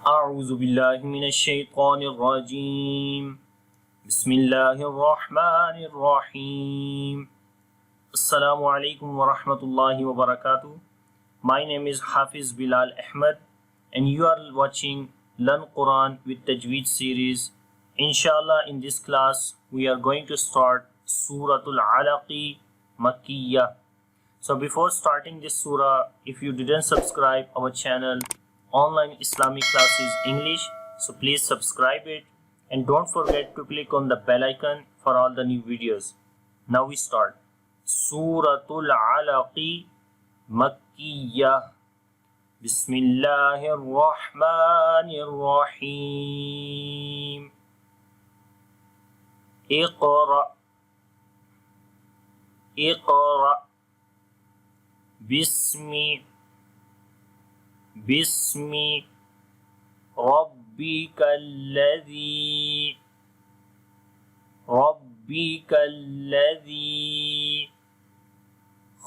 أعوذ بالله من الشيطان الرجيم بسم الله الرحمن الرحيم Assalamu alaikum wa rahmatullahi wa barakatuh. My name is Hafiz Bilal Ahmed and you are watching Learn Quran with Tajweed series. Inshallah, in this class we are going to start Surah Al-Alaq Makkiyah. So before starting this surah, if you didn't subscribe our channel Online Islamic Classes English, so please subscribe it and don't forget to click on the bell icon for all the new videos. Now we start. Surah Al-Alaq Makkiyah. Bismillahir Rahmanir Rahim. Iqra. Iqra. Bismi Rabbika alladhi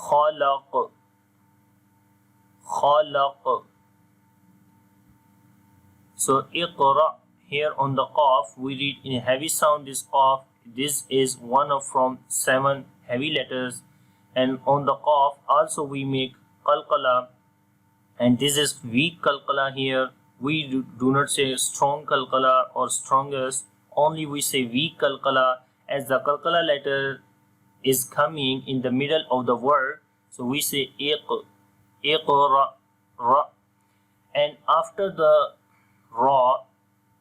khalaq. So Iqra, here on the qaf we read in heavy sound this qaf. This is one of from 7 heavy letters, and on the qaf also we make qalqala, and this is weak qalqala. Here we do not say strong qalqala or strongest, only we say weak qalqala, as the qalqala letter is coming in the middle of the word. So we say iqra, ra, and after the ra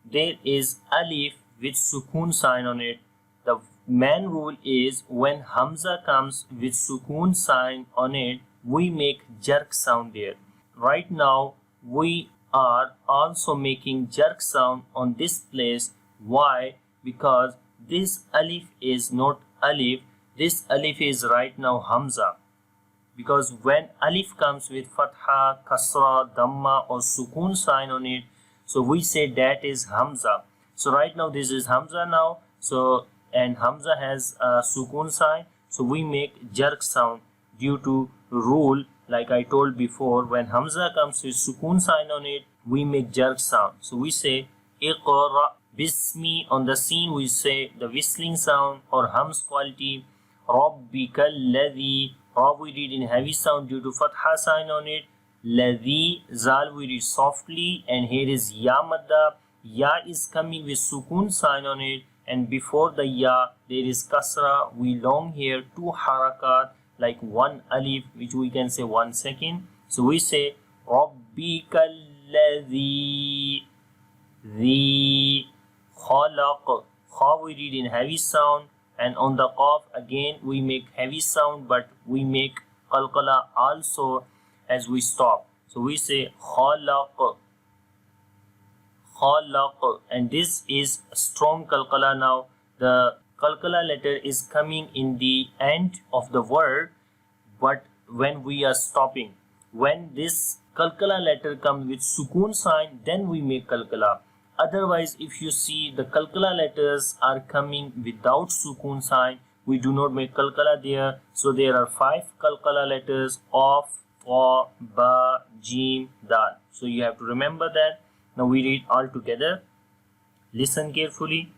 there is alif with sukoon sign on it. The main rule is when hamza comes with sukoon sign on it, we make jerk sound there. Right now we are also making jerk sound on this place. Why? Because this alif is not alif, this alif is right now hamza. Because when alif comes with fatha, kasra, dhamma or sukoon sign on it, so we say that is hamza. So right now this is hamza now, so and hamza has a sukoon sign, so we make jerk sound due to rule. Like I told before, when hamza comes with sukoon sign on it, we make jerk sound. So we say iqra. Bismi, on the scene we say the whistling sound or hums quality. Rabbika alladhi, ra we read in heavy sound due to fatha sign on it. Ladhi, zal we read softly, and here is ya madda. Ya is coming with sukoon sign on it, and before the ya there is kasra. We long here 2 harakat, like 1 alif, which we can say 1 second. So we say Rabbika alladhi, the khalaq. Kha we read in heavy sound, and on the qaf again we make heavy sound, but we make qalqala also as we stop. So we say khalaq, and this is a strong qalqala. Now the qalqala letter is coming in the end of the word, but when we are stopping, when this qalqala letter comes with sukoon sign, then we make qalqala. Otherwise, if you see the qalqala letters are coming without sukoon sign, we do not make qalqala there. So there are 5 qalqala letters: qaf, ta, ba, jim, dal. So you have to remember that. Now we read all together. Listen carefully.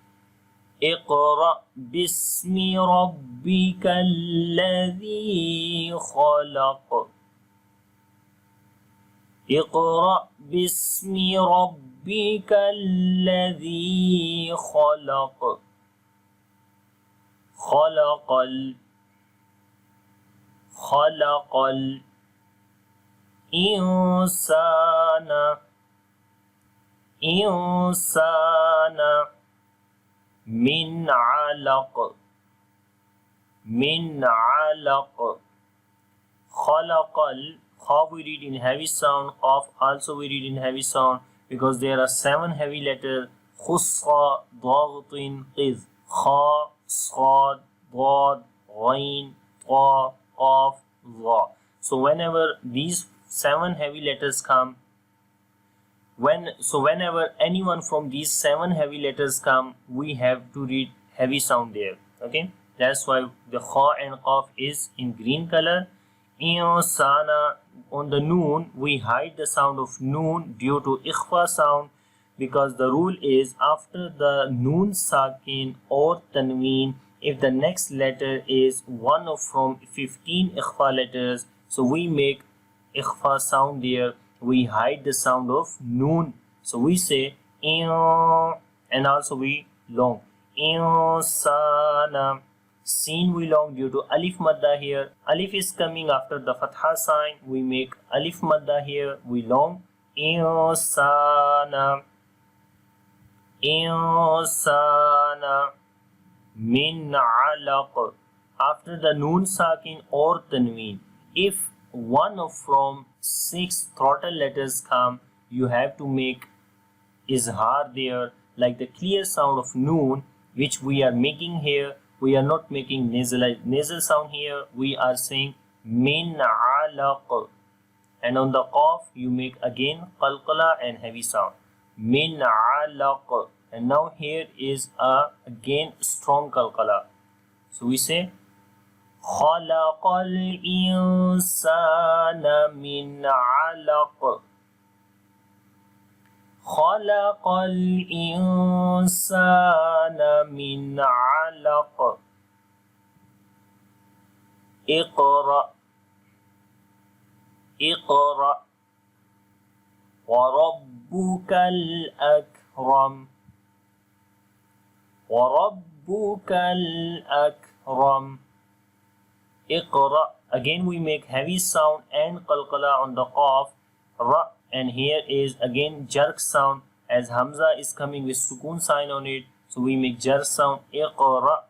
اقرأ باسم ربك الذي خلق. اقرأ باسم ربك الذي خلق. خلق الإنسان من علق. خلق. Kha we read in heavy sound, qaf also we read in heavy sound, because there are 7 heavy letters: khussa, dagtin, qiz. Kha, sad, dad, ghain, ta, qaf, za. So whenever these 7 heavy letters come, whenever anyone from these 7 heavy letters come, we have to read heavy sound there. Okay, that's why the kha and qaf is in green color. Insana, on the noon we hide the sound of noon due to ikhfa sound. because the rule is after the noon sakin or tanween, if the next letter is one of from 15 ikhfa letters, so we make ikhfa sound there, we hide the sound of noon. So we say and also we long insana. Seen we long due to alif madda here. Alif is coming after the fatha sign. We make alif madda here. We long insana. Insana. Min alaq. After the noon sakin or tanween, if one of from 6 throttle letters come, you have to make izhar there, like the clear sound of noon, which we are making here. We are not making nasal sound here. We are saying min alaq. And on the qaf, you make again qalqala and heavy sound. Min alaq. And now here is again strong qalqala. So we say khalaqal insana min alaq. خلق الإنسان من علق. اقرأ اقرأ وربك الأكرم وربك الأكرم. اقرأ. Again we make heavy sound and qalqala on the qaf, ra. And here is again jerk sound, as Hamza is coming with sukoon sign on it. So we make jerk sound. Iqra.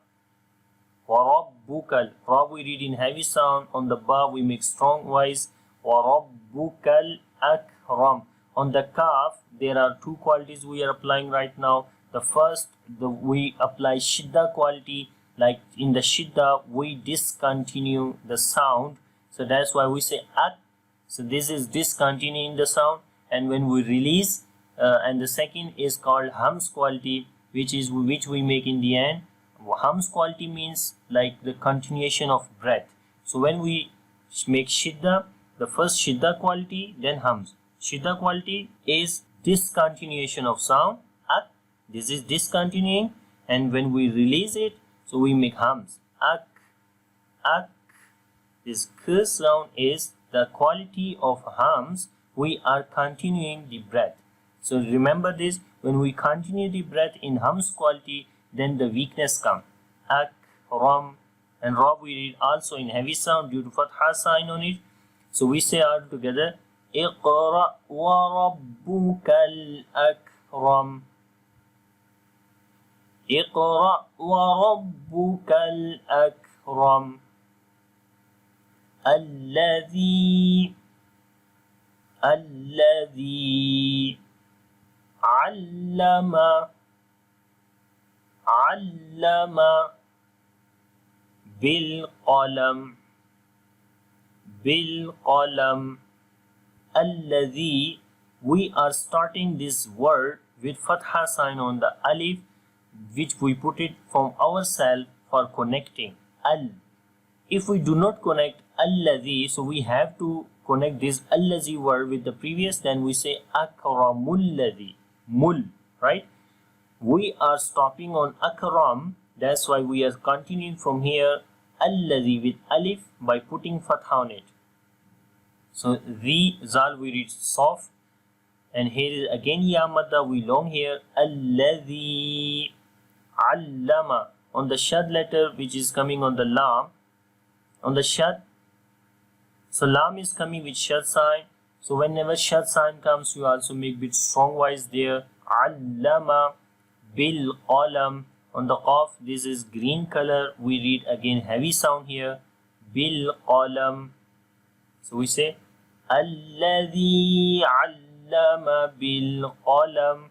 Warabbukal. Ra we read in heavy sound. On the ba we make strong voice. Warabbukal akram. On the kaf there are two qualities we are applying right now. The first, we apply shidda quality. Like in the shidda we discontinue the sound. So that's why we say ak. So this is discontinuing the sound, and when we release, and the second is called hams quality, which we make in the end. Hams quality means like the continuation of breath. So when we make shidda, the first shidda quality, then hams. Shidda quality is discontinuation of sound. Ak, this is discontinuing, and when we release it, so we make hams. Ak, ak. This k sound is the quality of hams. We are continuing the breath. So remember this, when we continue the breath in hams quality, then the weakness comes. Ak, ram, and ra we read also in heavy sound due to fatha sign on it. So we say all together, Iqra wa rabbukal akram. Iqra wa rabbukal akram. الذي علم بالقلم الذي. We are starting this word with fatha sign on the alif, which we put it from ourselves for connecting. Al. If we do not connect alladhi, so we have to connect this alladhi word with the previous, then we say akramulladhi. Mul, right? We are stopping on akram, that's why we are continuing from here alladhi with alif by putting fatha on it. So the zal we read soft, and here is again ya madda we long here. Alladhi allama on the shad letter, which is coming on the lam. On the shad, so lam is coming with shad sign. So whenever shad sign comes, you also make bit strong voice there. Allama bil qalam. On the qaf, this is green color. We read again heavy sound here. Bil qalam. So we say alladhi allama bil qalam.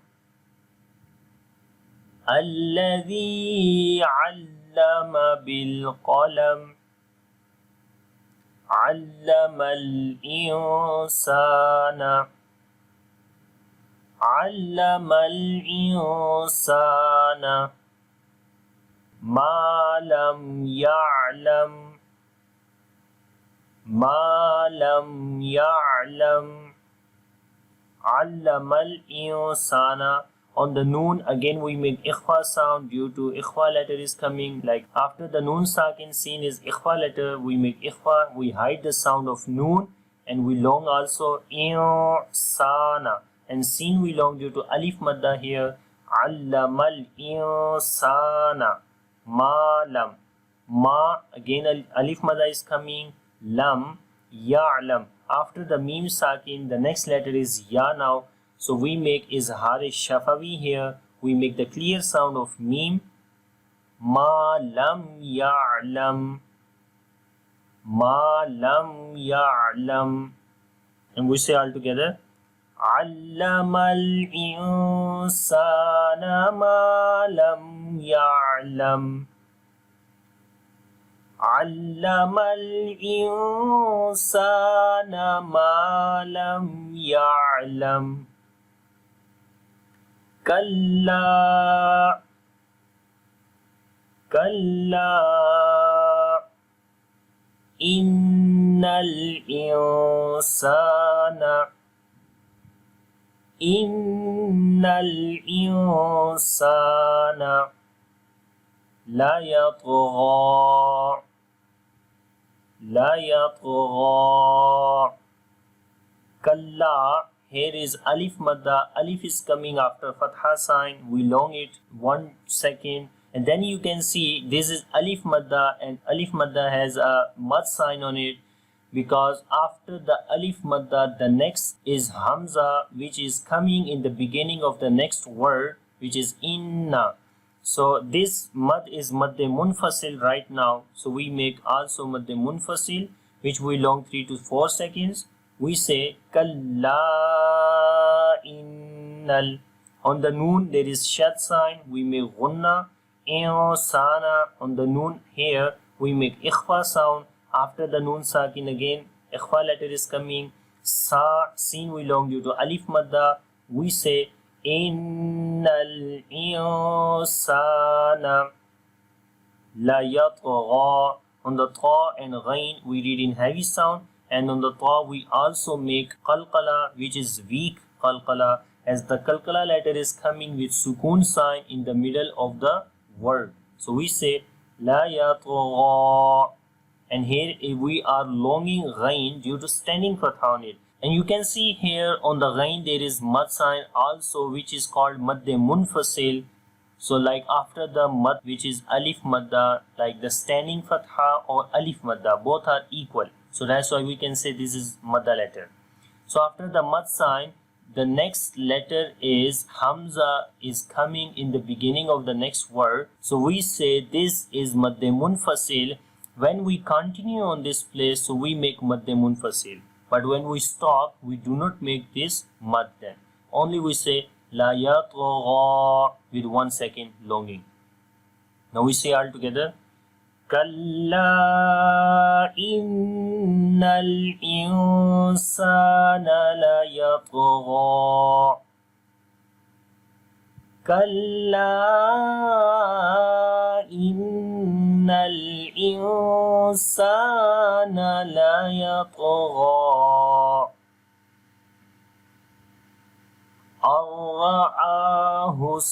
Alladhi allama bil qalam. علم الإنسان ما لم يعلم Allamal insana. On the noon, again we make ikhfa sound due to ikhfa letter is coming. Like after the noon sakin seen is ikhfa letter, we make ikhfa, we hide the sound of noon, and we long also insana. And seen we long due to alif madda here. Allamal insana. Ma lam. Ma, again alif madda is coming. Lam ya'lam. After the mim sakin, the next letter is ya now. So we make izhar shafawi here. We make the clear sound of mim. Ma lam ya'lam. Ma lam ya'lam. And we say all together. Allamal insana ma lam ya'lam. علم الإنسان ما لم يعلم كلا إن الإنسان لا يطغى Kalla, here is alif madda. Alif is coming after fatha sign. We long it 1 second, and then you can see this is alif madda, and alif madda has a mad sign on it, because after the alif madda the next is hamza, which is coming in the beginning of the next word, which is inna. So this mad is madde munfasil right now. So we make also madde munfasil, which we long 3 to 4 seconds. We say kalla innal. On the noon there is shad sign. We make gunna. Insana. On the noon here we make ikhfa sound. After the noon sakin again ikhfa letter is coming. Sa, sin we long due to alif madda. We say Innal insana la yatgha. On the ta and ghain we read in heavy sound, and on the ta we also make qalqala, which is weak qalqala, as the qalqala letter is coming with sukoon sign in the middle of the word. So we say la yatgha, and here we are longing ghain due to standing fatha on it. And you can see here on the ghain there is mad sign also, which is called madde munfasil. So like after the mad, which is alif madda, like the standing fatha or alif madda, both are equal. So that's why we can say this is madda letter. So after the mad sign, the next letter is hamza is coming in the beginning of the next word. So we say this is madde munfasil. When we continue on this place, so we make madde munfasil. But when we stop, we do not make this mad then. Only we say la yatgha with 1 second longing. Now we say all together. Kalla innal insana la yatgha. Kalla innal insana la yatgha. Ar-ra'ahus.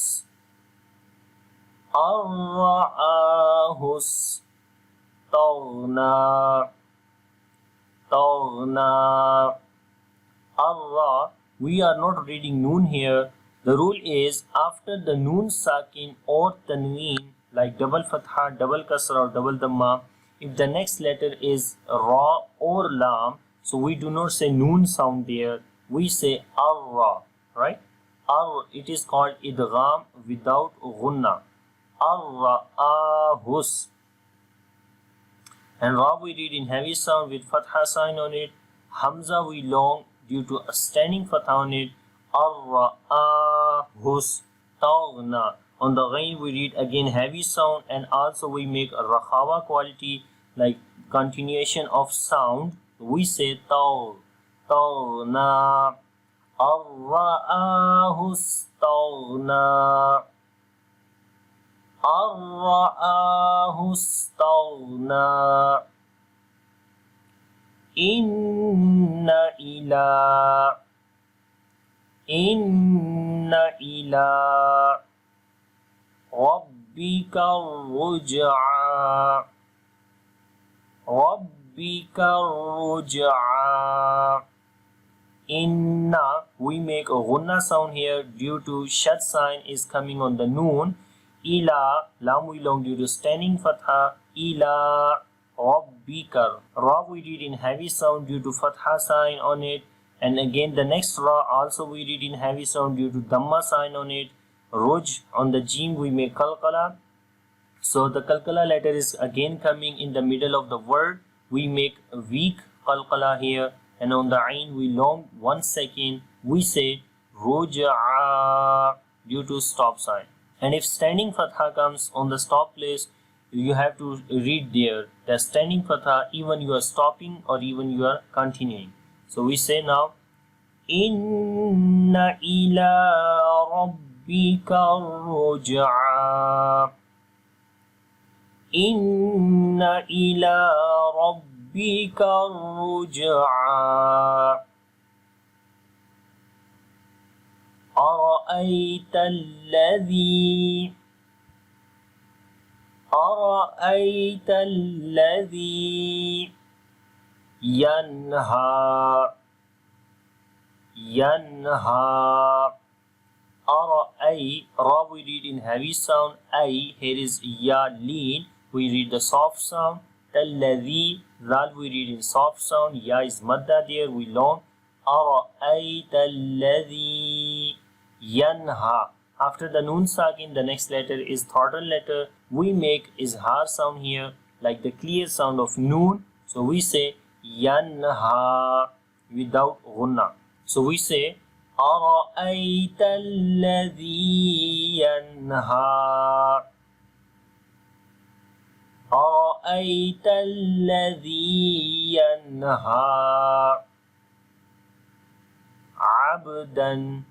Taghna. Ar-ra. We are not reading noon here. The rule is after the noon sakin or tanween, like double fatha, double kasra or double dhamma, if the next letter is ra or lam, so we do not say noon sound there, we say ar-ra, right? Ar, it is called idgham without gunna. Ar-ra'ahus. And ra we read in heavy sound with fatha sign on it. Hamza we long due to a standing fatha on it. Ar-ra'ahus. Taghna. On the ghain we read again heavy sound, and also we make a rakhawa quality, like continuation of sound. We say taghna. Ar-ra'ahus taghna. Ar-ra'ahus taghna. Inna ila. Inna ila rabbika ruj'a. Rabbika ruj'a. Inna, we make a gunna sound here due to shad sign is coming on the noon. Ila, lam we long due to standing fatha. Ila rabbika. Ra we read in heavy sound due to fatha sign on it. And again the next ra also we read in heavy sound due to dhamma sign on it. Ruj, on the jim we make qalqala. So the qalqala letter is again coming in the middle of the word. We make a weak qalqala here. And on the ain we long 1 second. We say ruj'a due to stop sign. And if standing fatha comes on the stop place, you have to read there the standing fatha even you are stopping or even you are continuing. So we say now Inna ila rabbika ruj'a. Inna ila rabbika ruj'a. أرأيت الذي ينهى أرأي, ra we read in heavy sound. I, here is ya lean, we read the soft sound. الذي, zal we read in soft sound. Ya is madda there, we long. أرأيت الذي yanha. After the noon sakin, the next letter is throttle letter. We make izhar sound here like the clear sound of noon. So we say yanha without gunna. So we say أرأيت الذي ينهى. أرأيت الذي ينهى عبدا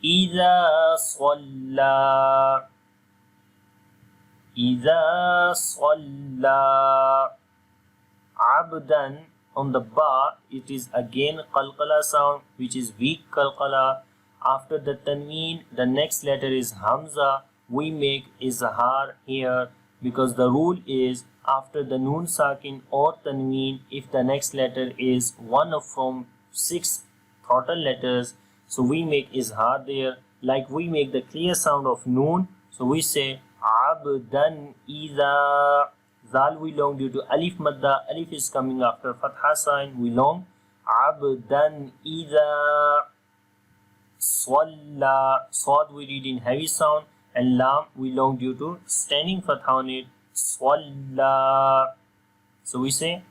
إذا صلى عبدا. On the ba, it is again qalqala sound, which is weak qalqala. After the tanween, the next letter is hamza. We make izhar here because the rule is after the noon sakin or tanween, if the next letter is one of from 6 throttle letters, so we make izhar there like we make the clear sound of noon. So we say abdan idha. Zal we long due to alif madda. Alif is coming after fatha sign, we long. Abdan idha swalla. Swad we read in heavy sound. And lam we long due to standing fatha on it. Swalla. So we say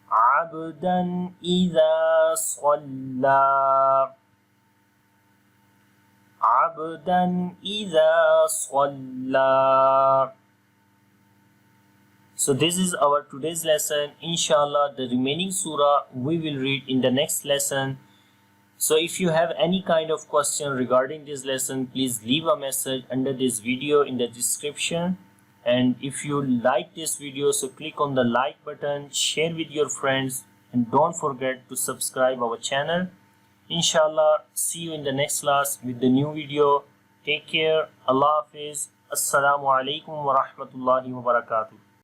abdan idha swalla. Abdan idha swalla. So this is our today's lesson. Inshallah, the remaining surah we will read in the next lesson. So if you have any kind of question regarding this lesson, please leave a message under this video in the description. And if you like this video, so click on the like button, share with your friends, and don't forget to subscribe our channel. Inshallah, see you in the next class with the new video. Take care. Allah Hafiz. Assalamu alaikum wa rahmatullahi wa barakatuh.